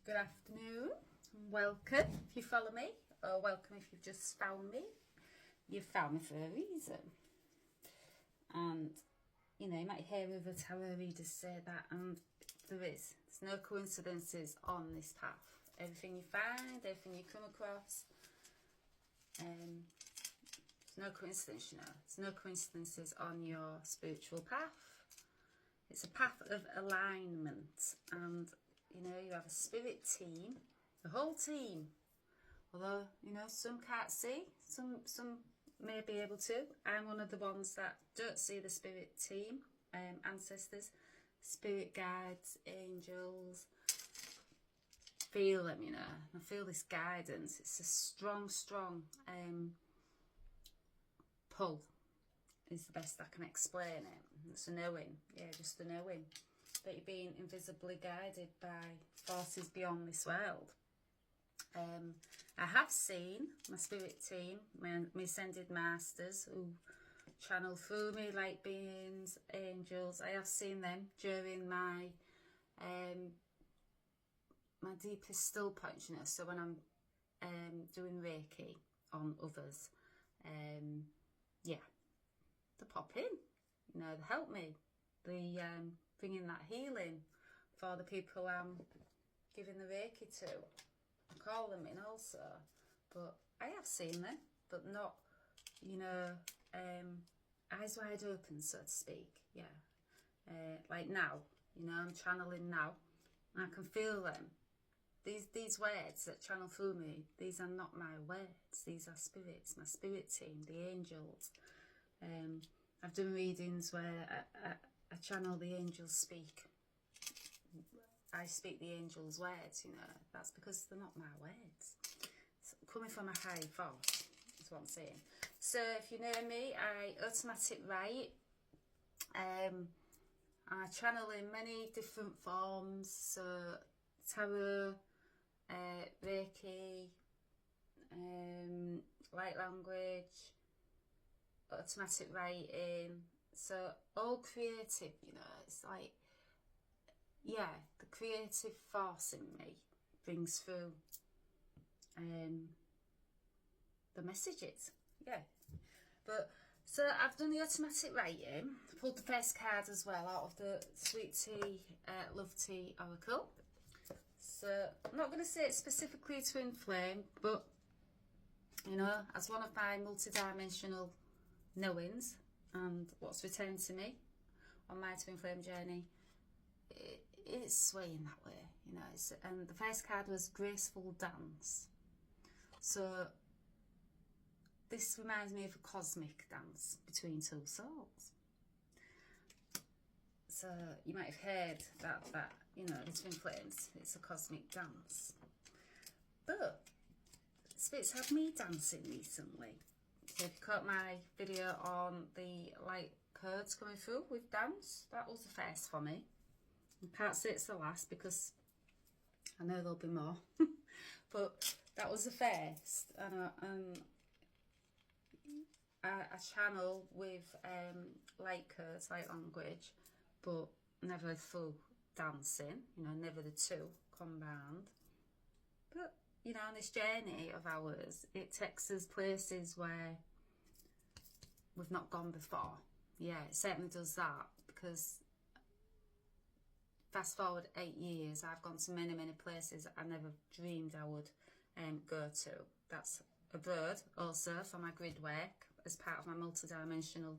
Good afternoon and welcome if you follow me, or welcome if you've just found me. You've found me for a reason. And you know, you might hear other tarot readers say that, and there's no coincidences on this path. Everything you find, everything you come across, there's no coincidence, you know. There's no coincidences on your spiritual path. It's a path of alignment, and you know, you have a spirit team, the whole team. Although, you know, some can't see, some may be able to. I'm one of the ones that don't see the spirit team, ancestors, spirit guides, angels. Feel them, you know. I feel this guidance. It's a strong pull is the best I can explain it. It's a knowing, yeah, just a knowing that you're being invisibly guided by forces beyond this world. I have seen my spirit team, my ascended masters who channel through me, light beings, angels. I have seen them during my my deepest still points, you know. So when I'm doing Reiki on others, yeah, they pop in, you know, they help me. They bringing that healing for the people I'm giving the Reiki to. I call them in also, but I have seen them, but not, you know, eyes wide open, so to speak. Yeah, like now, you know, I'm channeling now, and I can feel them. These words that channel through me, these are not my words. These are spirits, my spirit team, the angels. I've done readings where I channel the angels speak. I speak the angels' words, you know. That's because they're not my words. It's coming from a high force, is what I'm saying. So if you know me, I automatic write. I channel in many different forms. So tarot, Reiki, light language, automatic writing. So all creative, you know. It's like, yeah, the creative force in me brings through the messages. Yeah. But so I've done the automatic writing. Pulled the first card as well out of the Sweet Tea, Love Tea Oracle. So I'm not going to say it's specifically a twin flame, but you know, as one of my multi-dimensional knowings and what's returned to me on my twin flame journey, it's swaying that way, you know. And the first card was graceful dance. So this reminds me of a cosmic dance between two souls. So you might have heard that you know, the twin flames, it's a cosmic dance. But spirits had me dancing recently. So if you caught my video on the light codes coming through with dance, that was the first for me. I can't say it's the last because I know there'll be more. But that was the first. And I channel with light codes, light language, but never full dancing, you know, never the two combined. But, you know, on this journey of ours, it takes us places where we've not gone before. Yeah, it certainly does that, because fast forward 8 years, I've gone to many places I never dreamed I would go to. That's abroad also for my grid work as part of my multi-dimensional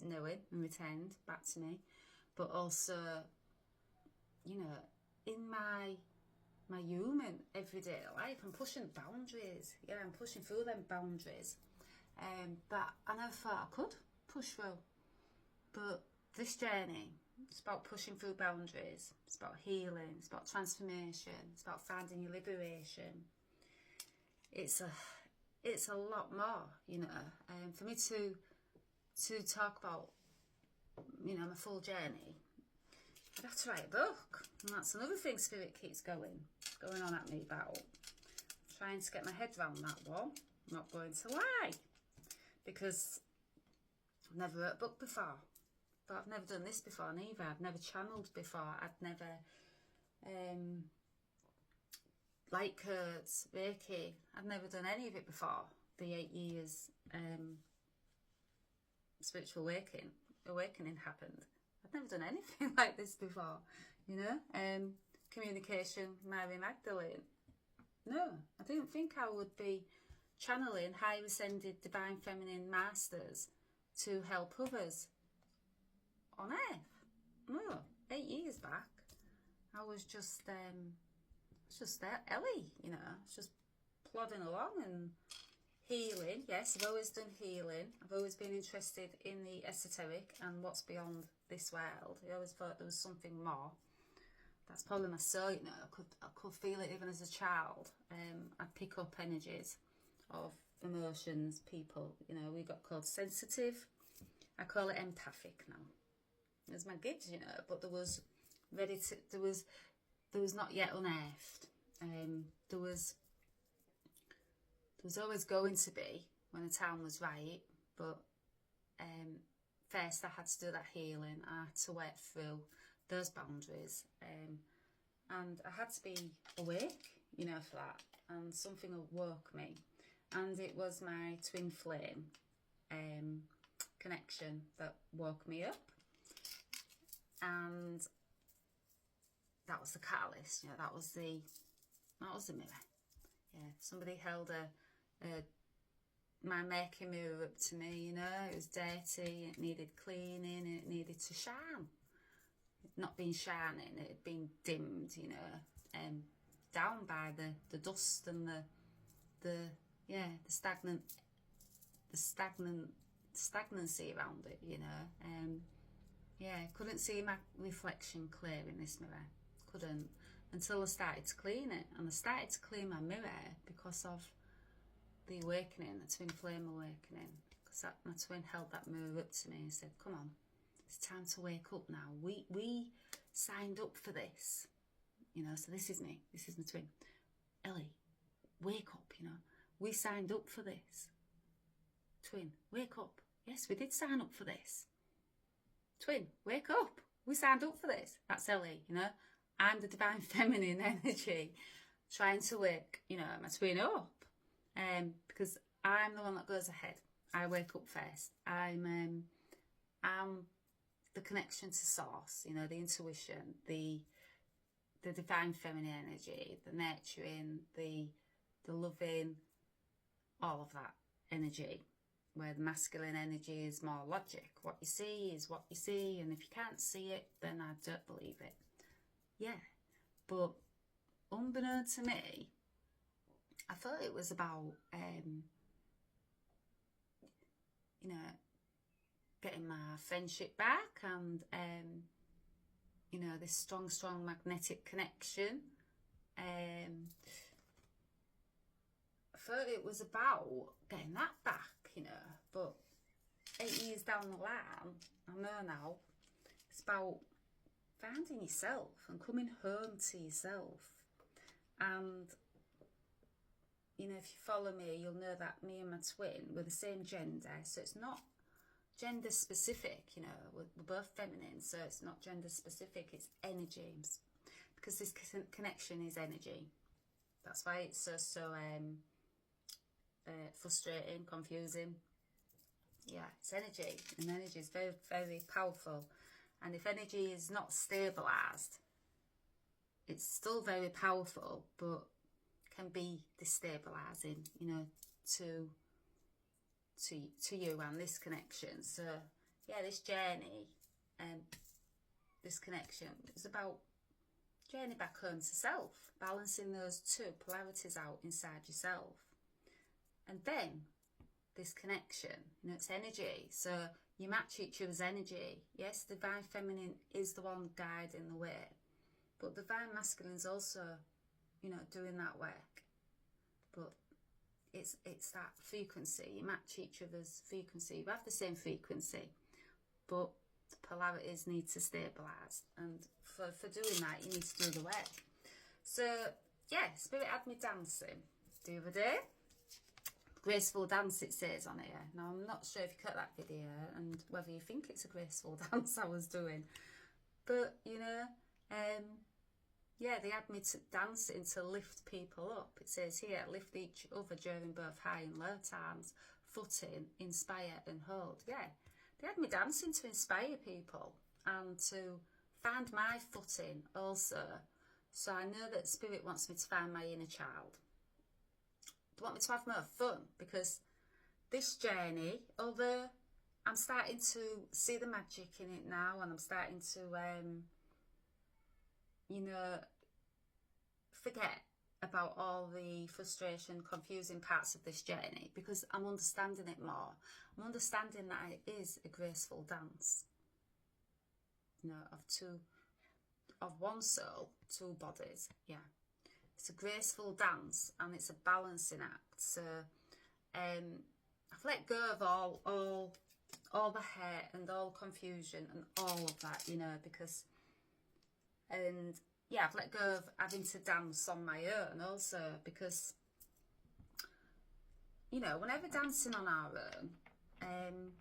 knowing and returned back to me. But also, you know, in my human everyday life, I'm pushing boundaries. Yeah, I'm pushing through them boundaries that I never thought I could push through. But this journey, it's about pushing through boundaries. It's about healing. It's about transformation. It's about finding your liberation. It's a lot more, you know. For me to talk about, you know, my full journey, I'd have to write a book. And that's another thing Spirit keeps going on at me about. Trying to get my head around that one. I'm not going to lie. Because I've never wrote a book before. But I've never done this before neither. I've never channeled before. I've never light codes, Reiki. I'd never done any of it before. The 8 years spiritual awakening happened. I'd never done anything like this before, you know. Communication, Mary Magdalene. No, I didn't think I would be channeling high ascended divine feminine masters to help others on earth. No, 8 years back, I was just there, Ellie, you know, just plodding along and healing. Yes, I've always done healing. I've always been interested in the esoteric and what's beyond this world. I always thought there was something more. That's probably my soul, you know. I could feel it even as a child. I'd pick up energies of emotions, people. You know, we got called sensitive. I call it empathic now. There's my gigs, you know, but there was not yet unearthed. There was always going to be when the time was right, but first I had to do that healing. I had to work through those boundaries, and I had to be awake, you know, for that. And something awoke me, and it was my twin flame connection that woke me up, and that was the catalyst. You know, that was the mirror. Yeah, somebody held my making mirror up to me. You know, it was dirty. It needed cleaning. And it needed to shine. Not been shining, it had been dimmed, you know, down by the dust and the stagnancy around it, you know. Yeah, couldn't see my reflection clear in this mirror. Couldn't, until I started to clean it. And I started to clean my mirror because of the awakening, the twin flame awakening. Because my twin held that mirror up to me and said, come on, it's time to wake up now. We signed up for this, you know, so this is me. This is my twin. Ellie, wake up, you know. We signed up for this. Twin, wake up. Yes, we did sign up for this. Twin, wake up. We signed up for this. That's Ellie, you know. I'm the divine feminine energy trying to wake, you know, my twin up. Because I'm the one that goes ahead. I wake up first. I'm the connection to source, you know, the intuition, the divine feminine energy, the nurturing, the loving, all of that energy, where the masculine energy is more logic. What you see is what you see, and if you can't see it, then I don't believe it. Yeah, but unbeknown to me, I thought it was about, you know, getting my friendship back and, you know, this strong magnetic connection. I thought it was about getting that back, you know, but 8 years down the line, I know now, it's about finding yourself and coming home to yourself. And, you know, if you follow me, you'll know that me and my twin were the same gender, so it's not gender specific, you know, we're both feminine, so it's not gender specific, it's energy, because this connection is energy. That's why it's so frustrating, confusing. Yeah, it's energy, and energy is very, very powerful. And if energy is not stabilized, it's still very powerful, but can be destabilizing, you know, to you and this connection. So yeah, this journey and this connection is about journey back home to self, balancing those two polarities out inside yourself. And then this connection, you know, it's energy, so you match each other's energy. Yes, divine feminine is the one guiding the way, but divine masculine is also, you know, doing that work. But it's that frequency. You match each other's frequency. You have the same frequency, but the polarities need to stabilise. And for doing that, you need to do the work. So yeah, Spirit had me dancing the other day. Graceful dance, it says on here. Now, I'm not sure if you cut that video and whether you think it's a graceful dance I was doing. But, you know, yeah, they had me to dancing to lift people up. It says here, lift each other during both high and low times, footing, inspire and hold. Yeah, they had me dancing to inspire people and to find my footing also. So I know that Spirit wants me to find my inner child. They want me to have more fun, because this journey, although I'm starting to see the magic in it now, and I'm starting to, you know, forget about all the frustration, confusing parts of this journey, because I'm understanding it more. I'm understanding that it is a graceful dance, you know, of one soul, two bodies. Yeah, it's a graceful dance, and it's a balancing act. So I've let go of all the hate and all confusion and all of that, you know, because, and yeah, I've let go of having to dance on my own also, because, you know, whenever dancing on our own,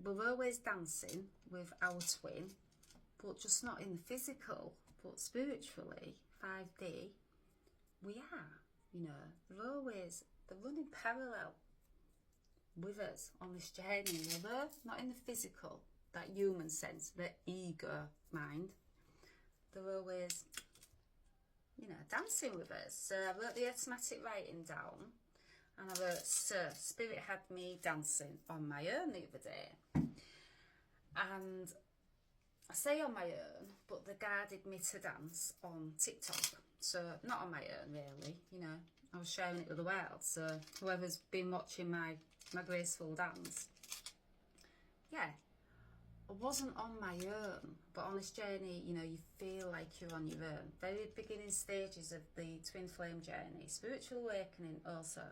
we're always dancing with our twin, but just not in the physical, but spiritually, 5D, we are, you know, they're running parallel with us on this journey, although not in the physical, that human sense, the ego mind, they're always, you know, dancing with us. So I wrote the automatic writing down, and I wrote, so Spirit had me dancing on my own the other day. And I say on my own, but they guided me to dance on TikTok. So not on my own really, you know, I was sharing it with the world. So whoever's been watching my graceful dance, yeah, I wasn't on my own, but on this journey, you know, you feel like you're on your own. Very beginning stages of the twin flame journey, spiritual awakening also,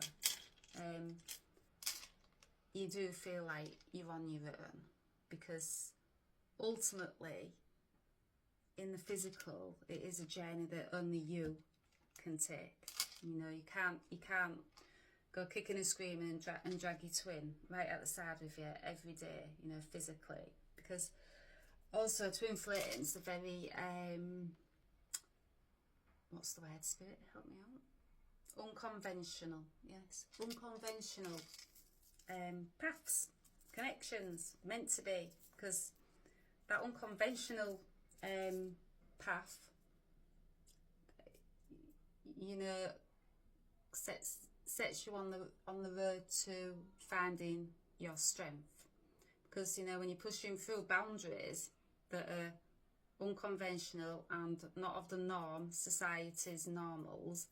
you do feel like you're on your own, because ultimately in the physical it is a journey that only you can take. You know, you can't go kicking and screaming and drag your twin right at the side with you every day, you know, physically, because also twin flames are very what's the word, Spirit, help me out, unconventional. Yes, unconventional paths, connections, meant to be, because that unconventional path, you know, sets you on the road to finding your strength. Because, you know, when you're pushing through boundaries that are unconventional and not of the norm, society's normals,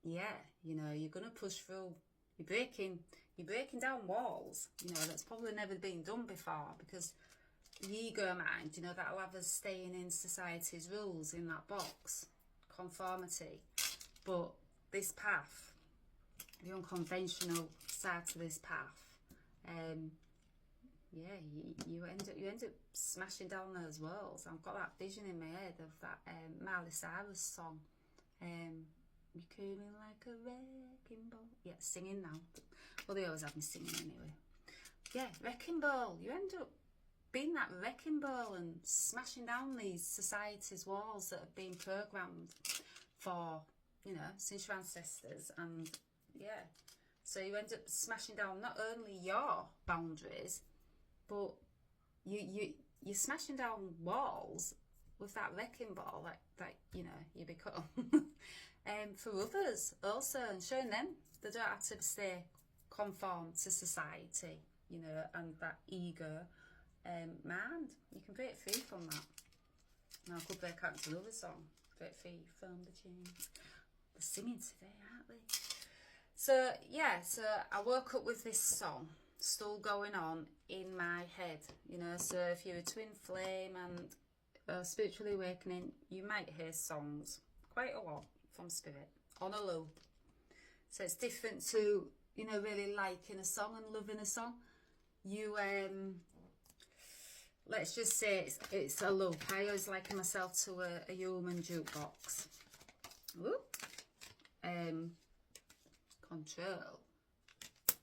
yeah, you know, you're gonna push through. You're breaking down walls, you know, that's probably never been done before, because the ego mind, you know, that'll have us staying in society's rules, in that box, conformity. But this path, the unconventional side to this path, yeah, you end up smashing down those walls. I've got that vision in my head of that Miley Cyrus song, you're coming like a wrecking ball. Yeah, singing now. Well, they always have me singing anyway. Yeah, wrecking ball. You end up being that wrecking ball and smashing down these society's walls that have been programmed for, you know, since your ancestors. And yeah, so you end up smashing down not only your boundaries, but you're smashing down walls with that wrecking ball that you know you become. For others also, and showing them they don't have to stay conform to society, you know, and that ego mind. You can break free from that. Now I could break out into another song, break free from the chains. They're singing today, aren't they? So yeah, so I woke up with this song still going on in my head, you know. So if you're a twin flame and spiritually awakening, you might hear songs quite a lot from Spirit on a loop. So it's different to, you know, really liking a song and loving a song. You let's just say it's a loop. I always liken myself to a human jukebox. Ooh. Control.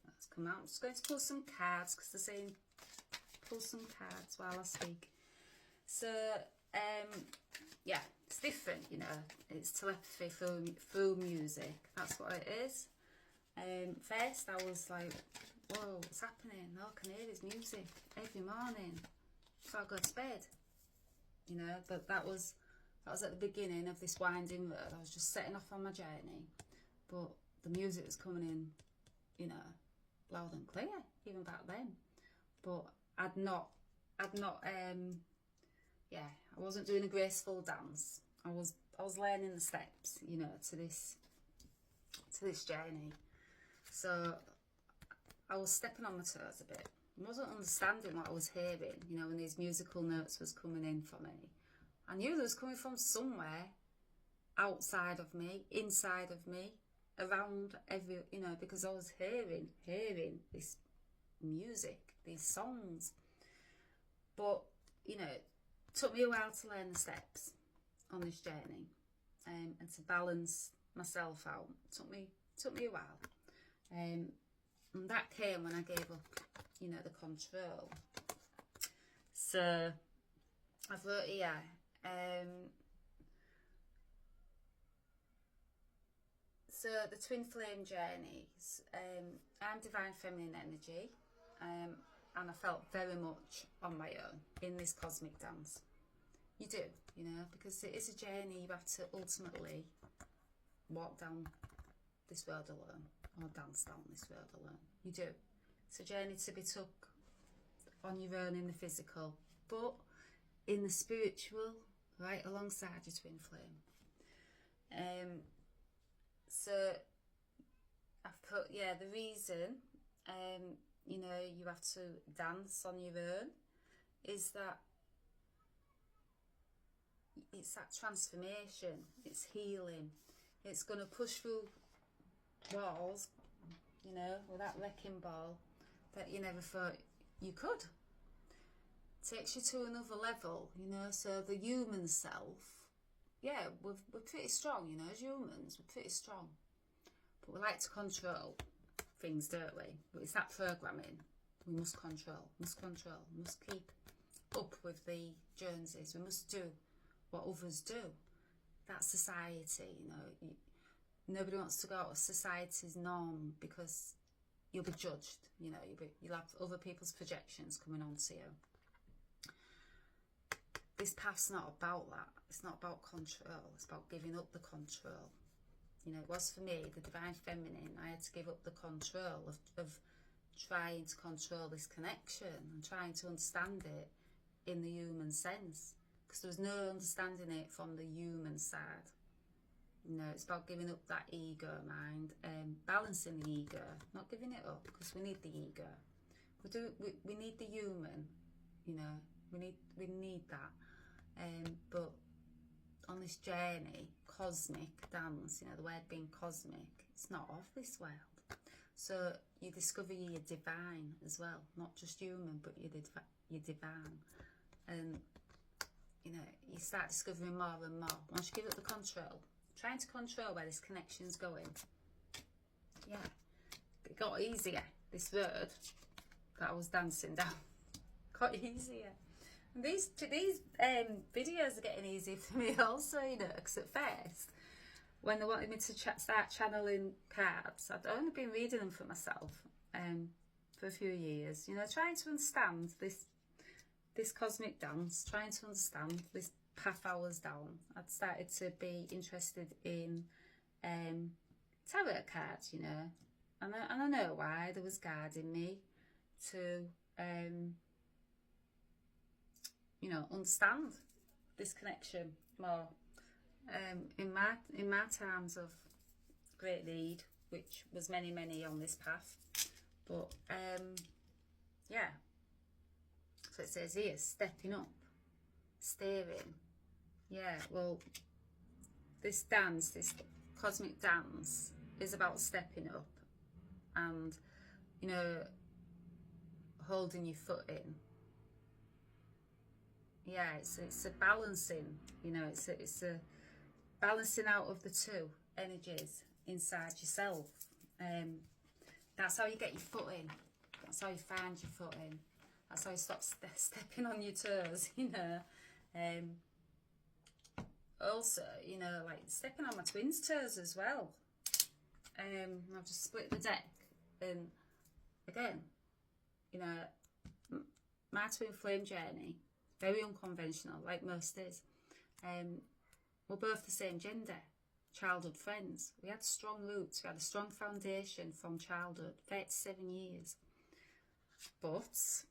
Let's come out. I'm just going to pull some cards, because they're saying pull some cards while I speak. So yeah, it's different, you know. It's telepathy through music. That's what it is. First I was like, whoa, what's happening? All I can hear is music every morning before I go to bed, you know. But that was at the beginning of this winding road. I was just setting off on my journey, but the music was coming in, you know, loud and clear even back then. But I'd not yeah, I wasn't doing a graceful dance. I was learning the steps, you know, to this journey. So I was stepping on my toes a bit. I wasn't understanding what I was hearing, you know, when these musical notes was coming in for me. I knew they was coming from somewhere outside of me, inside of me, around every, you know, because I was hearing this music, these songs. But, you know, it took me a while to learn the steps on this journey, and to balance myself out. It took me a while. And that came when I gave up, you know, the control. So I've wrote here, so the twin flame journeys, I'm divine feminine energy, and I felt very much on my own in this cosmic dance. You do, you know, because it is a journey. You have to ultimately walk down this road alone, or dance down this road alone. You do. It's a journey to be took on your own in the physical, but in the spiritual, right alongside your twin flame. So I've put, yeah, the reason, you know, you have to dance on your own is that it's that transformation, it's healing, it's going to push through walls, you know, with that wrecking ball that you never thought you could. Takes you to another level, you know. So the human self, yeah, we're pretty strong, you know, as humans, we're pretty strong, but we like to control things, don't we? But it's that programming. We must control, must keep up with the Joneses. We must do what others do. That's society, you know. Nobody wants to go out of society's norm because you'll be judged, you know. You'll have other people's projections coming onto you. This path's not about that. It's not about control. It's about giving up the control. You know, it was for me, the divine feminine. I had to give up the control of trying to control this connection and trying to understand it in the human sense, because there was no understanding it from the human side. You know, it's about giving up that ego mind and balancing the ego, not giving it up, because we need the ego. We need the human, you know, we need that. But on this journey, cosmic dance, you know, the word being cosmic, it's not of this world. So you discover you're divine as well, not just human, but you're divine. And, you know, you start discovering more and more. Once you give up the control, trying to control where this connection's going, yeah, it got easier. This road that I was dancing down got easier. And these videos are getting easier for me also, you know, because at first, when they wanted me to start channeling cards, I'd only been reading them for myself for a few years, you know, trying to understand this cosmic dance, trying to understand this path I was down. I'd started to be interested in tarot cards, you know, and I know why. There was guiding me to you know, understand this connection more. In my times of great need, which was many on this path, but yeah. So it says here, stepping up, steering. Yeah, well, this dance, this cosmic dance, is about stepping up and, you know, holding your foot in. Yeah, it's a balancing, you know, it's a balancing out of the two energies inside yourself. That's how you get your foot in. That's how you find your foot in. That's how you stop stepping on your toes, you know. also, you know, like stepping on my twins' toes as well. I've just split the deck, and again, you know, my twin flame journey, very unconventional, like most is. We're both the same gender, childhood friends. We had strong roots, we had a strong foundation from childhood, 37 years. But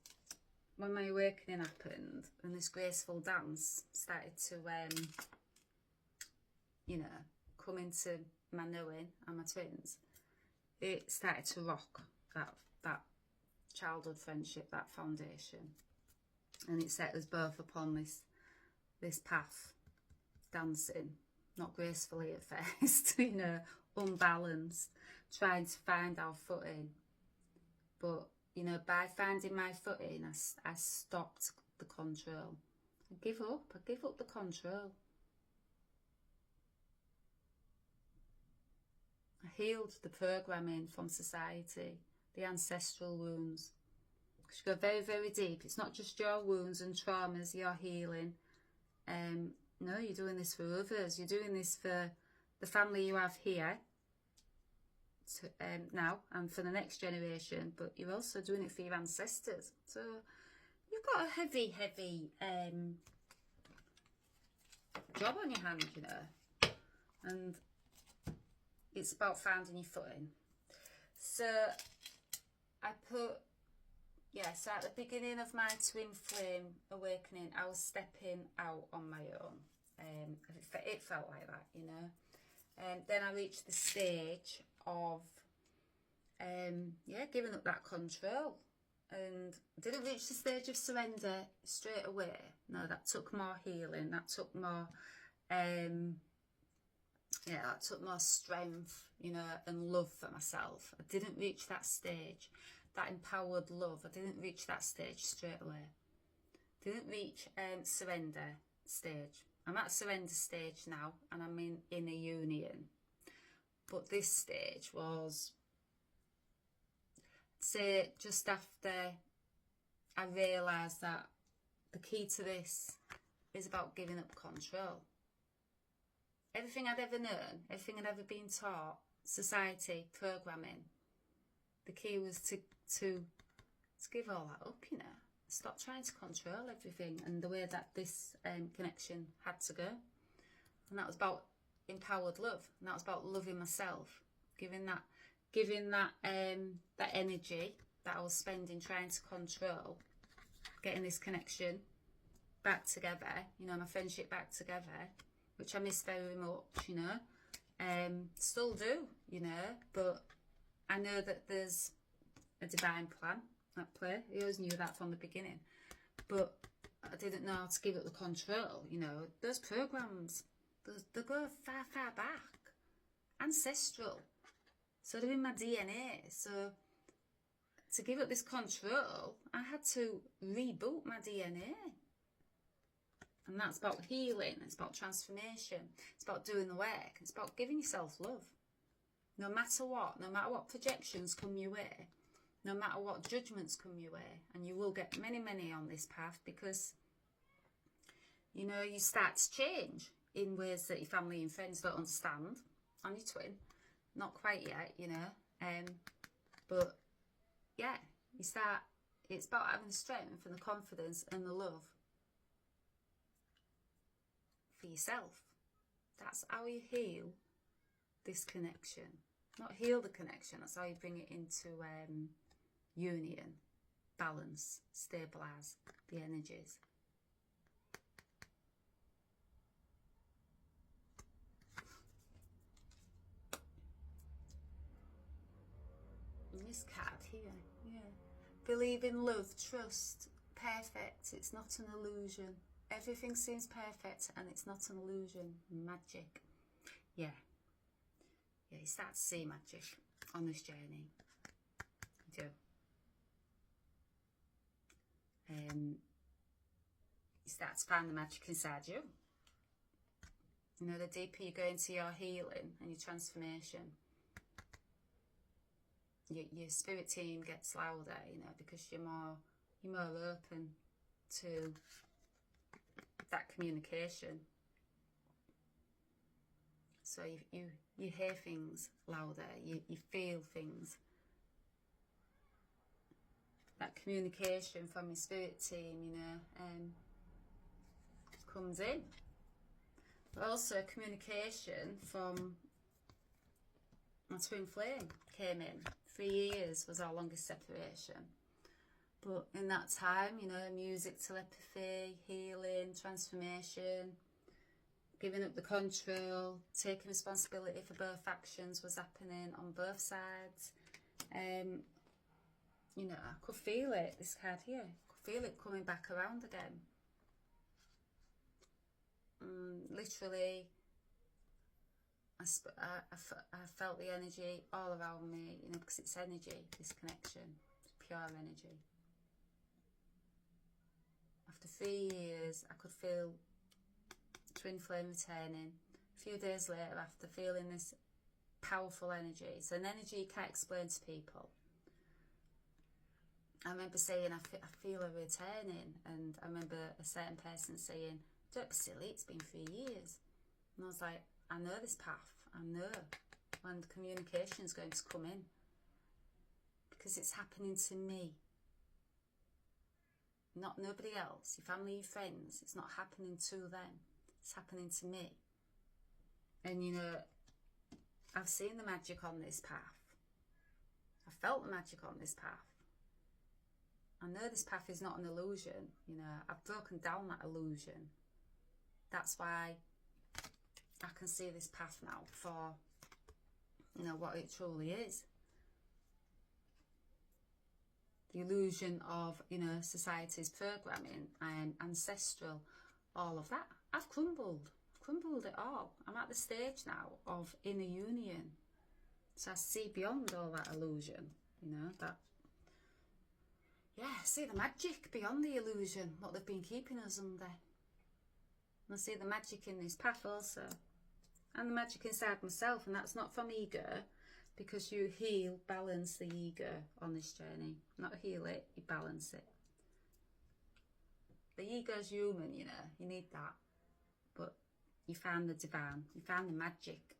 when my awakening happened and this graceful dance started to, you know, come into my knowing and my twins, it started to rock that childhood friendship, that foundation. And it set us both upon this path, dancing, not gracefully at first, you know, unbalanced, trying to find our footing. But, you know, by finding my footing, I stopped the control. I give up the control. I healed the programming from society, the ancestral wounds. Because you go very, very deep. It's not just your wounds and traumas you're healing. No, you're doing this for others. You're doing this for the family you have here now and for the next generation. But you're also doing it for your ancestors. So you've got a heavy, heavy job on your hand, you know. And it's about finding your footing. So I put, so at the beginning of my twin flame awakening, I was stepping out on my own. It felt like that, you know. Then I reached the stage of, giving up that control. And didn't reach the stage of surrender straight away. No, that took more healing. That took more, that took more strength, you know, and love for myself. I didn't reach that stage, that empowered love. I didn't reach that stage straight away. Didn't reach surrender stage. I'm at surrender stage now, and I'm in a union. But this stage was, say, just after I realised that the key to this is about giving up control. Everything I'd ever known, everything I'd ever been taught, society, programming, the key was to give all that up, you know. Stop trying to control everything and the way that this connection had to go. And that was about empowered love. And that was about loving myself, giving that energy that I was spending trying to control, getting this connection back together, you know, my friendship back together, which I miss very much, you know. Still do, you know, but I know that there's a divine plan at play. I always knew that from the beginning, but I didn't know how to give it the control, you know. Those programs, they go far, far back, ancestral, so they're in my DNA. So to give up this control, I had to reboot my DNA. And that's about healing, it's about transformation, it's about doing the work, it's about giving yourself love. No matter what projections come your way, no matter what judgments come your way, and you will get many, many on this path, because, you know, you start to change in ways that your family and friends don't understand on your twin. Not quite yet, you know. But, yeah, it's about having the strength and the confidence and the love for yourself. That's how you heal this connection. Not heal the connection, that's how you bring it into union, balance, stabilise the energies. And this card here, yeah. Believe in love, trust, perfect, it's not an illusion. Everything seems perfect and it's not an illusion. Magic. Yeah, you start to see magic on this journey. You do. You start to find the magic inside you. You know, the deeper you go into your healing and your transformation, your spirit team gets louder, you know, because you're more open to that communication. So you hear things louder, you feel things. That communication from your spirit team, you know, comes in. But also communication from my twin flame came in. 3 years was our longest separation. But in that time, you know, music, telepathy, healing, transformation, giving up the control, taking responsibility for both actions was happening on both sides. You know, I could feel it, this card here. I could feel it coming back around again. Literally, I felt the energy all around me, you know, because it's energy, this connection. It's pure energy. After 3 years, I could feel twin flame returning. A few days later, after feeling this powerful energy, it's an energy you can't explain to people. I remember saying, I feel her returning, and I remember a certain person saying, don't be silly, it's been 3 years. And I was like, I know this path, I know when the communication is going to come in, because it's happening to me, not nobody else, your family, your friends. It's not happening to them, it's happening to me. And you know, I've seen the magic on this path, I felt the magic on this path. I know this path is not an illusion, you know, I've broken down that illusion. That's why I can see this path now for, you know, what it truly is. The illusion of, you know, society's programming and ancestral, all of that. I've crumbled it all. I'm at the stage now of inner union. So I see beyond all that illusion, you know, that, yeah, I see the magic beyond the illusion, what they've been keeping us under. And I see the magic in this path also. And the magic inside myself, and that's not from ego, because you heal, balance the ego on this journey. Not heal it, you balance it. The ego's human, you know, you need that. But you found the divine, you found the magic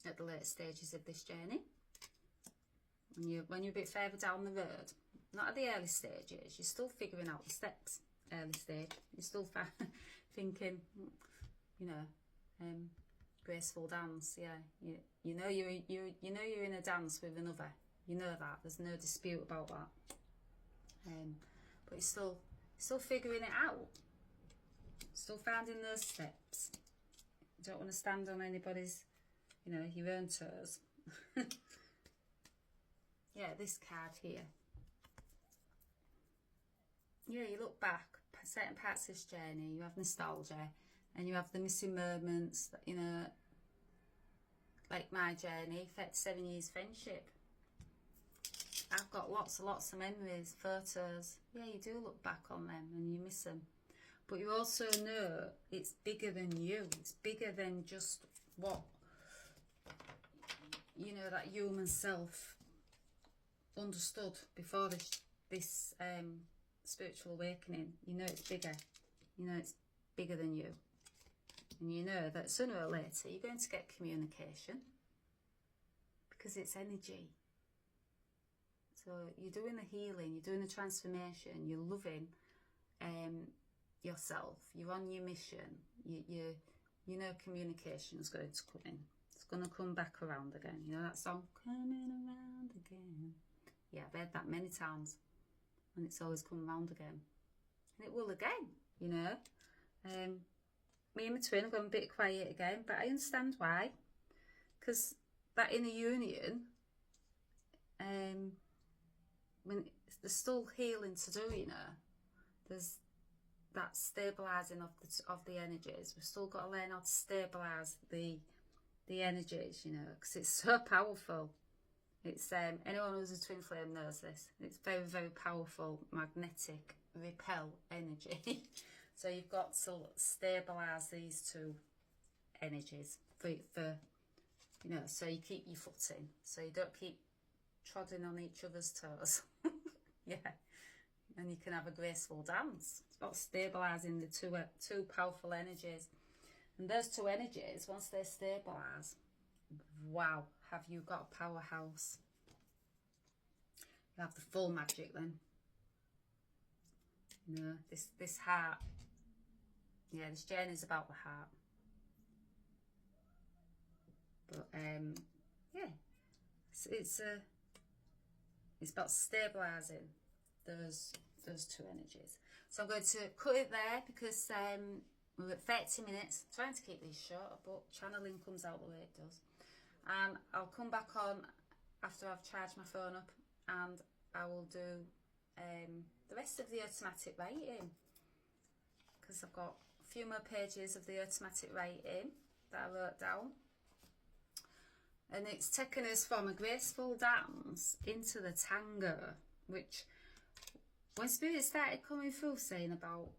at the later stages of this journey. When you're a bit further down the road, not at the early stages, you're still figuring out the steps. Early stage, you're still thinking, you know, graceful dance. Yeah, you know you're in a dance with another. You know that. There's no dispute about that. But you're still figuring it out. Still finding those steps. You don't want to stand on anybody's, you know, your own toes. Yeah, this card here. Yeah, you look back, certain parts of this journey, you have nostalgia, and you have the missing moments, you know, like my journey, 37 years friendship. I've got lots and lots of memories, photos. Yeah, you do look back on them and you miss them. But you also know it's bigger than you. It's bigger than just what, you know, that human self understood before this spiritual awakening. You know it's bigger. You know it's bigger than you. And you know that sooner or later you're going to get communication, because it's energy. So you're doing the healing, you're doing the transformation, you're loving yourself, you're on your mission, you know communication is going to come in. It's going to come back around again. You know that song, coming around again? Yeah, I've heard that many times, and it's always come around again. And it will again, you know. Me and my twin are going a bit quiet again, but I understand why. Because that inner union, when there's still healing to do, you know. There's that stabilising of the energies. We've still got to learn how to stabilise the energies, you know, because it's so powerful. It's anyone who's a twin flame knows this. It's very, very powerful, magnetic, repel energy. So you've got to stabilise these two energies for you know, so you keep your footing, so you don't keep trodding on each other's toes. Yeah, and you can have a graceful dance. It's about stabilising the two powerful energies. And those two energies, once they stabilise, wow, have you got a powerhouse. You have the full magic then. No, this heart. Yeah, this journey is about the heart. But yeah, it's about stabilising those two energies. So I'm going to cut it there because we're at 30 minutes. I'm trying to keep these short, but channeling comes out the way it does. And I'll come back on after I've charged my phone up, and I will do the rest of the automatic writing, because I've got a few more pages of the automatic writing that I wrote down. And it's taken us from a graceful dance into the tango, which when Spirit started coming through saying about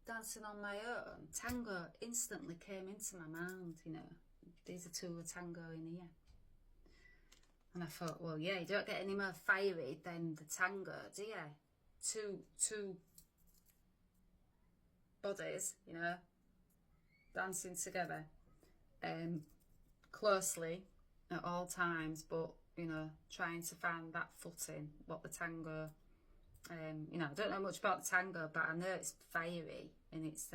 dancing on my own, tango instantly came into my mind, you know. These are two tango in here. And I thought, well, yeah, you don't get any more fiery than the tango, do you? Two bodies, you know, dancing together closely at all times, but, you know, trying to find that footing, what the tango, you know, I don't know much about the tango, but I know it's fiery, and it's,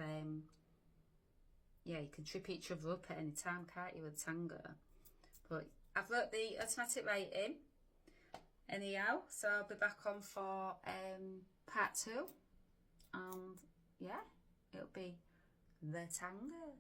yeah, you can trip each other up at any time, can't you, with tango? But I've wrote the automatic writing anyhow, so I'll be back on for part 2, and yeah, it'll be the tango.